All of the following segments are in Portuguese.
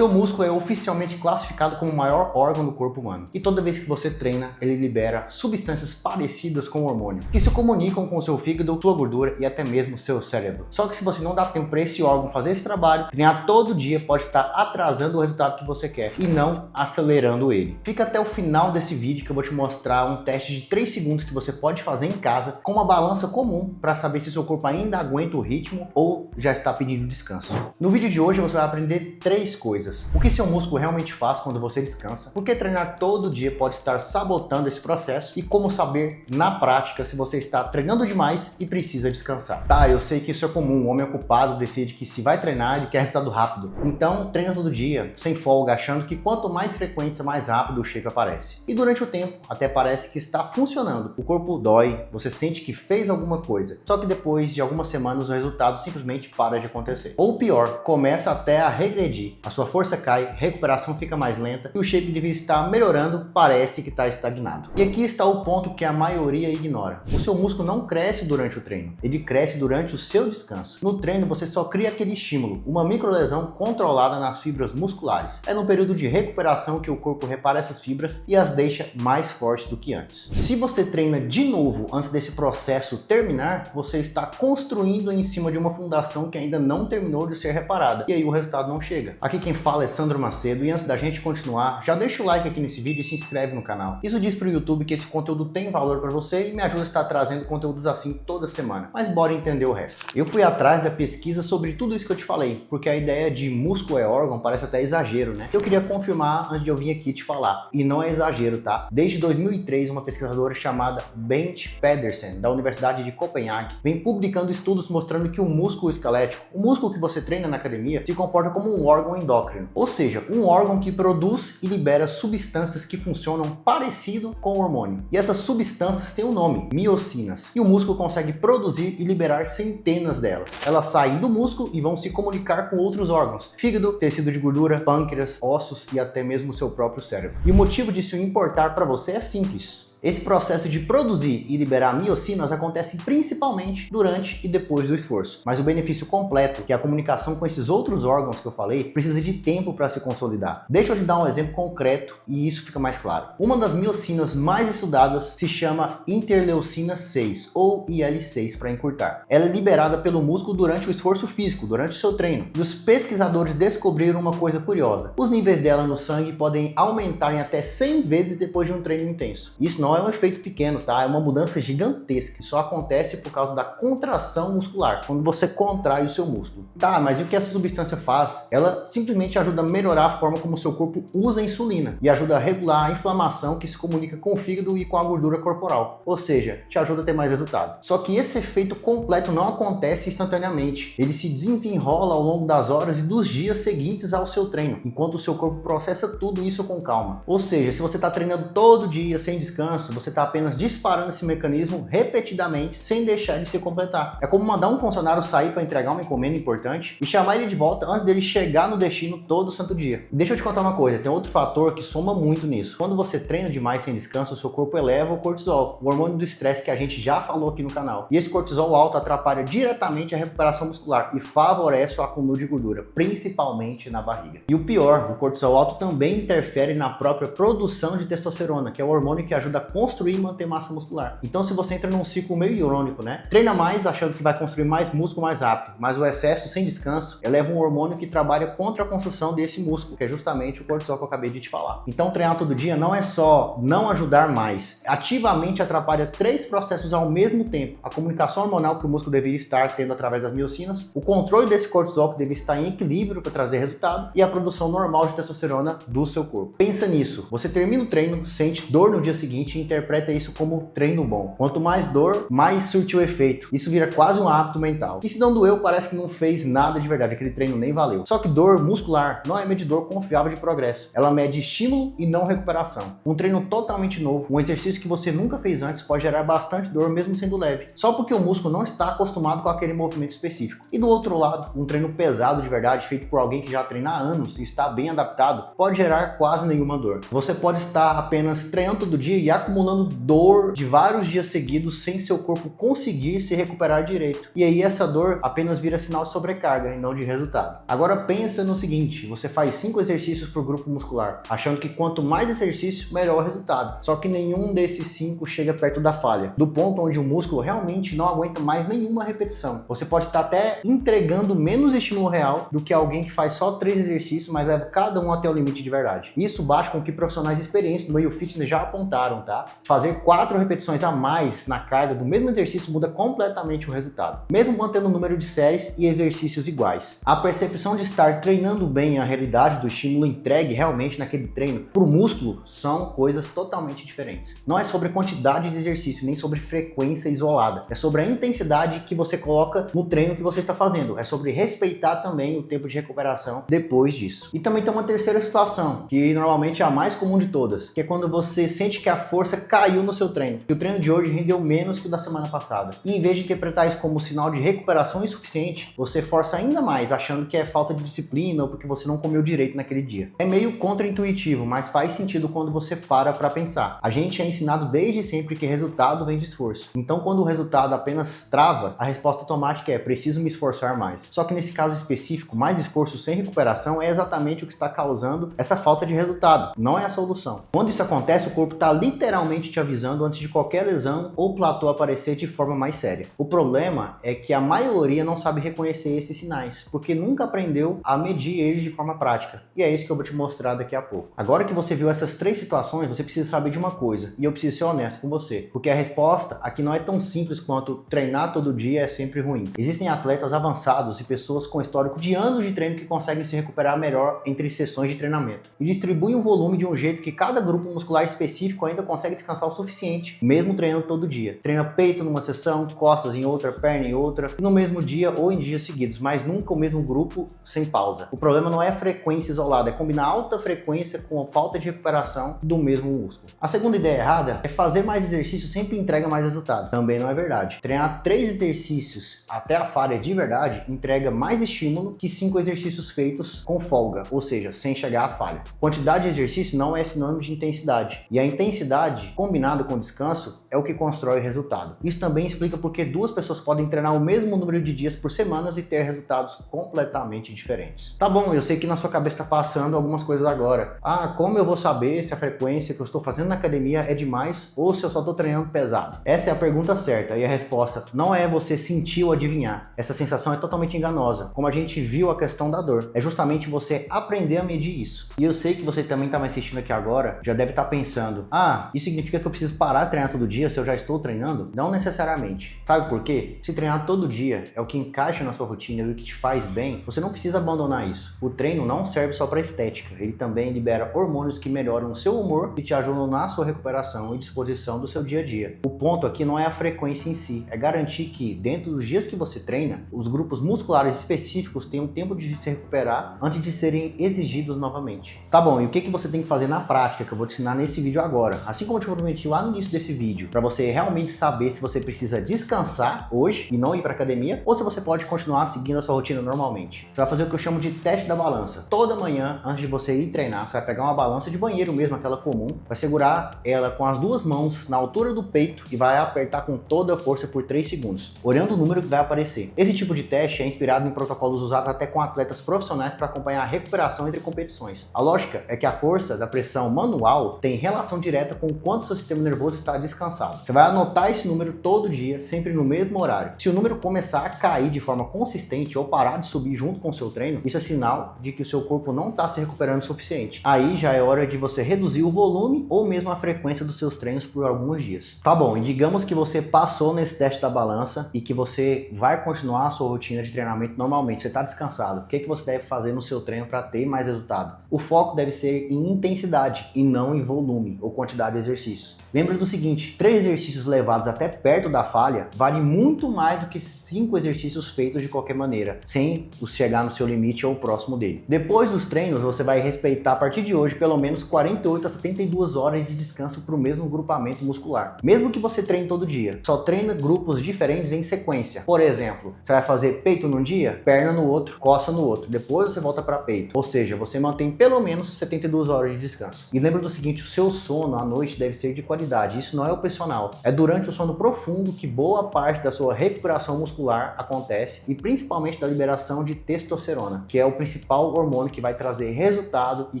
Seu músculo é oficialmente classificado como o maior órgão do corpo humano. E toda vez que você treina, ele libera substâncias parecidas com o hormônio, que se comunicam com o seu fígado, sua gordura e até mesmo seu cérebro. Só que se você não dá tempo para esse órgão fazer esse trabalho, treinar todo dia pode estar atrasando o resultado que você quer e não acelerando ele. Fica até o final desse vídeo que eu vou te mostrar um teste de 3 segundos que você pode fazer em casa com uma balança comum para saber se seu corpo ainda aguenta o ritmo ou já está pedindo descanso. No vídeo de hoje você vai aprender 3 coisas. O que seu músculo realmente faz quando você descansa, por que treinar todo dia pode estar sabotando esse processo e como saber na prática se você está treinando demais e precisa descansar. Tá, eu sei que isso é comum, o homem ocupado decide que se vai treinar ele quer resultado rápido. Então treina todo dia, sem folga, achando que quanto mais frequência, mais rápido o shape aparece. E durante o tempo até parece que está funcionando. O corpo dói, você sente que fez alguma coisa, só que depois de algumas semanas o resultado simplesmente para de acontecer. Ou pior, começa até a regredir. A sua força cai, recuperação fica mais lenta e o shape devia estar melhorando, parece que está estagnado. E aqui está o ponto que a maioria ignora. O seu músculo não cresce durante o treino, ele cresce durante o seu descanso. No treino você só cria aquele estímulo, uma microlesão controlada nas fibras musculares. É no período de recuperação que o corpo repara essas fibras e as deixa mais fortes do que antes. Se você treina de novo antes desse processo terminar, você está construindo em cima de uma fundação que ainda não terminou de ser reparada e aí o resultado não chega. Aqui quem fala é Sandro Macedo e antes da gente continuar, já deixa o like aqui nesse vídeo e se inscreve no canal. Isso diz para o YouTube que esse conteúdo tem valor para você e me ajuda a estar trazendo conteúdos assim toda semana. Mas bora entender o resto. Eu fui atrás da pesquisa sobre tudo isso que eu te falei, porque a ideia de músculo é órgão parece até exagero, né? Eu queria confirmar antes de eu vir aqui te falar. E não é exagero, tá? Desde 2003, uma pesquisadora chamada Bent Pedersen, da Universidade de Copenhague, vem publicando estudos mostrando que o músculo esquelético, o músculo que você treina na academia, se comporta como um órgão endócrino, ou seja, um órgão que produz e libera substâncias que funcionam parecido com o hormônio. E essas substâncias têm um nome, miocinas, e o músculo consegue produzir e liberar centenas delas. Elas saem do músculo e vão se comunicar com outros órgãos, fígado, tecido de gordura, pâncreas, ossos e até mesmo o seu próprio cérebro. E o motivo disso importar para você é simples. Esse processo de produzir e liberar miocinas acontece principalmente durante e depois do esforço. Mas o benefício completo, que é a comunicação com esses outros órgãos que eu falei, precisa de tempo para se consolidar. Deixa eu te dar um exemplo concreto e isso fica mais claro. Uma das miocinas mais estudadas se chama interleucina 6, ou IL-6 para encurtar. Ela é liberada pelo músculo durante o esforço físico, durante o seu treino. E os pesquisadores descobriram uma coisa curiosa. Os níveis dela no sangue podem aumentar em até 100 vezes depois de um treino intenso. Isso não é um efeito pequeno, tá? É uma mudança gigantesca que só acontece por causa da contração muscular, quando você contrai o seu músculo. Tá, mas e o que essa substância faz? Ela simplesmente ajuda a melhorar a forma como o seu corpo usa a insulina e ajuda a regular a inflamação que se comunica com o fígado e com a gordura corporal. Ou seja, te ajuda a ter mais resultado. Só que esse efeito completo não acontece instantaneamente. Ele se desenrola ao longo das horas e dos dias seguintes ao seu treino, enquanto o seu corpo processa tudo isso com calma. Ou seja, se você está treinando todo dia sem descanso, você está apenas disparando esse mecanismo repetidamente sem deixar de se completar. É como mandar um funcionário sair para entregar uma encomenda importante e chamar ele de volta antes dele chegar no destino todo santo dia. Deixa eu te contar uma coisa, tem outro fator que soma muito nisso. Quando você treina demais sem descanso, o seu corpo eleva o cortisol, o hormônio do estresse que a gente já falou aqui no canal. E esse cortisol alto atrapalha diretamente a recuperação muscular e favorece o acúmulo de gordura, principalmente na barriga. E o pior, o cortisol alto também interfere na própria produção de testosterona, que é o hormônio que ajuda a construir e manter massa muscular. Então se você entra num ciclo meio irônico, né? Treina mais achando que vai construir mais músculo mais rápido, mas o excesso sem descanso eleva um hormônio que trabalha contra a construção desse músculo, que é justamente o cortisol que eu acabei de te falar. Então treinar todo dia não é só não ajudar mais, ativamente atrapalha 3 processos ao mesmo tempo: a comunicação hormonal que o músculo deveria estar tendo através das miocinas, o controle desse cortisol que deveria estar em equilíbrio para trazer resultado e a produção normal de testosterona do seu corpo. Pensa nisso, você termina o treino, sente dor no dia seguinte e interpreta isso como treino bom. Quanto mais dor, mais surtiu efeito. Isso vira quase um hábito mental. E se não doeu, parece que não fez nada de verdade, aquele treino nem valeu. Só que dor muscular não é medidor confiável de progresso. Ela mede estímulo e não recuperação. Um treino totalmente novo, um exercício que você nunca fez antes, pode gerar bastante dor mesmo sendo leve, só porque o músculo não está acostumado com aquele movimento específico. E do outro lado, um treino pesado de verdade, feito por alguém que já treina há anos e está bem adaptado, pode gerar quase nenhuma dor. Você pode estar apenas treinando todo dia e acumulando acumulando dor de vários dias seguidos sem seu corpo conseguir se recuperar direito. E aí essa dor apenas vira sinal de sobrecarga e não de resultado. Agora pensa no seguinte, você faz 5 exercícios por grupo muscular, achando que quanto mais exercício, melhor o resultado. Só que nenhum desses 5 chega perto da falha, do ponto onde o músculo realmente não aguenta mais nenhuma repetição. Você pode estar até entregando menos estímulo real do que alguém que faz só 3 exercícios, mas leva cada um até o limite de verdade. Isso bate com o que profissionais experientes no meio fitness já apontaram, tá? Fazer 4 repetições a mais na carga do mesmo exercício muda completamente o resultado, mesmo mantendo o número de séries e exercícios iguais. A percepção de estar treinando bem a realidade do estímulo entregue realmente naquele treino para o músculo são coisas totalmente diferentes. Não é sobre quantidade de exercício, nem sobre frequência isolada. É sobre a intensidade que você coloca no treino que você está fazendo. É sobre respeitar também o tempo de recuperação depois disso. E também tem uma terceira situação, que normalmente é a mais comum de todas, que é quando você sente que a força caiu no seu treino, que o treino de hoje rendeu menos que o da semana passada. E em vez de interpretar isso como sinal de recuperação insuficiente, você força ainda mais, achando que é falta de disciplina ou porque você não comeu direito naquele dia. É meio contra-intuitivo, mas faz sentido quando você para pensar. A gente é ensinado desde sempre que resultado vem de esforço. Então quando o resultado apenas trava, a resposta automática é preciso me esforçar mais. Só que nesse caso específico, mais esforço sem recuperação é exatamente o que está causando essa falta de resultado, não é a solução. Quando isso acontece, o corpo está literalmente te avisando antes de qualquer lesão ou platô aparecer de forma mais séria. O problema é que a maioria não sabe reconhecer esses sinais, porque nunca aprendeu a medir eles de forma prática. E é isso que eu vou te mostrar daqui a pouco. Agora que você viu essas 3 situações, você precisa saber de uma coisa, e eu preciso ser honesto com você, porque a resposta aqui não é tão simples quanto treinar todo dia é sempre ruim. Existem atletas avançados e pessoas com histórico de anos de treino que conseguem se recuperar melhor entre sessões de treinamento e distribuem o volume de um jeito que cada grupo muscular específico ainda consegue descansar o suficiente, mesmo treinando todo dia. Treina peito numa sessão, costas em outra, perna em outra, no mesmo dia ou em dias seguidos, mas nunca o mesmo grupo sem pausa. O problema não é a frequência isolada, é combinar alta frequência com a falta de recuperação do mesmo músculo. A segunda ideia errada é fazer mais exercício sempre entrega mais resultado. Também não é verdade. Treinar 3 exercícios até a falha de verdade entrega mais estímulo que 5 exercícios feitos com folga, ou seja, sem chegar à falha. Quantidade de exercício não é sinônimo de intensidade, e a intensidade combinada com descanso é o que constrói o resultado. Isso também explica porque 2 pessoas podem treinar o mesmo número de dias por semana e ter resultados completamente diferentes. Tá bom, eu sei que na sua cabeça está passando algumas coisas agora. Como eu vou saber se a frequência que eu estou fazendo na academia é demais ou se eu só estou treinando pesado? Essa é a pergunta certa, e a resposta não é você sentir ou adivinhar. Essa sensação é totalmente enganosa. Como a gente viu a questão da dor, é justamente você aprender a medir isso. E eu sei que você também está me assistindo aqui agora, já deve estar pensando, isso significa que eu preciso parar de treinar todo dia se eu já estou treinando? Não necessariamente. Sabe por quê? Se treinar todo dia é o que encaixa na sua rotina e o que te faz bem, você não precisa abandonar isso. O treino não serve só para estética, ele também libera hormônios que melhoram o seu humor e te ajudam na sua recuperação e disposição do seu dia a dia. O ponto aqui não é a frequência em si, é garantir que dentro dos dias que você treina, os grupos musculares específicos tenham tempo de se recuperar antes de serem exigidos novamente. Tá bom, e o que você tem que fazer na prática que eu vou te ensinar nesse vídeo agora? Assim como eu te prometi lá no início desse vídeo, para você realmente saber se você precisa descansar hoje e não ir para academia, ou se você pode continuar seguindo a sua rotina normalmente. Você vai fazer o que eu chamo de teste da balança. Toda manhã, antes de você ir treinar, você vai pegar uma balança de banheiro mesmo, aquela comum, vai segurar ela com as 2 mãos na altura do peito e vai apertar com toda a força por 3 segundos, olhando o número que vai aparecer. Esse tipo de teste é inspirado em protocolos usados até com atletas profissionais para acompanhar a recuperação entre competições. A lógica é que a força da pressão manual tem relação direta com o quanto seu sistema nervoso está descansado. Você vai anotar esse número todo dia, sempre no mesmo horário. Se o número começar a cair de forma consistente ou parar de subir junto com o seu treino, isso é sinal de que o seu corpo não está se recuperando o suficiente. Aí já é hora de você reduzir o volume ou mesmo a frequência dos seus treinos por alguns dias. Tá bom, e digamos que você passou nesse teste da balança e que você vai continuar a sua rotina de treinamento normalmente, você está descansado. O que você deve fazer no seu treino para ter mais resultado? O foco deve ser em intensidade e não em volume ou quantidade de exercícios. Lembre do seguinte, 3 exercícios levados até perto da falha vale muito mais do que 5 exercícios feitos de qualquer maneira, sem chegar no seu limite ou próximo dele. Depois dos treinos, você vai respeitar a partir de hoje pelo menos 48 a 72 horas de descanso para o mesmo grupamento muscular. Mesmo que você treine todo dia, só treina grupos diferentes em sequência. Por exemplo, você vai fazer peito num dia, perna no outro, costa no outro. Depois você volta para peito. Ou seja, você mantém pelo menos 72 horas de descanso. E lembra do seguinte, o seu sono à noite noite deve ser de qualidade, isso não é opcional. É durante o sono profundo que boa parte da sua recuperação muscular acontece e principalmente da liberação de testosterona, que é o principal hormônio que vai trazer resultado e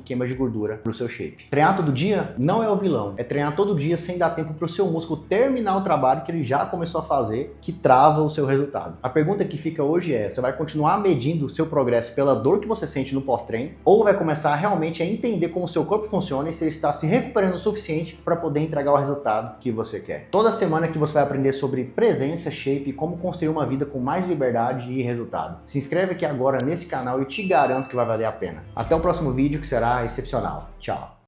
queima de gordura para o seu shape. Treinar todo dia não é o vilão, é treinar todo dia sem dar tempo para o seu músculo terminar o trabalho que ele já começou a fazer, que trava o seu resultado. A pergunta que fica hoje é, você vai continuar medindo o seu progresso pela dor que você sente no pós-treino ou vai começar realmente a entender como o seu corpo funciona e se ele está se recuperando o suficiente para poder entregar o resultado que você quer. Toda semana que você vai aprender sobre presença, shape e como construir uma vida com mais liberdade e resultado. Se inscreve aqui agora nesse canal e te garanto que vai valer a pena. Até o próximo vídeo que será excepcional. Tchau!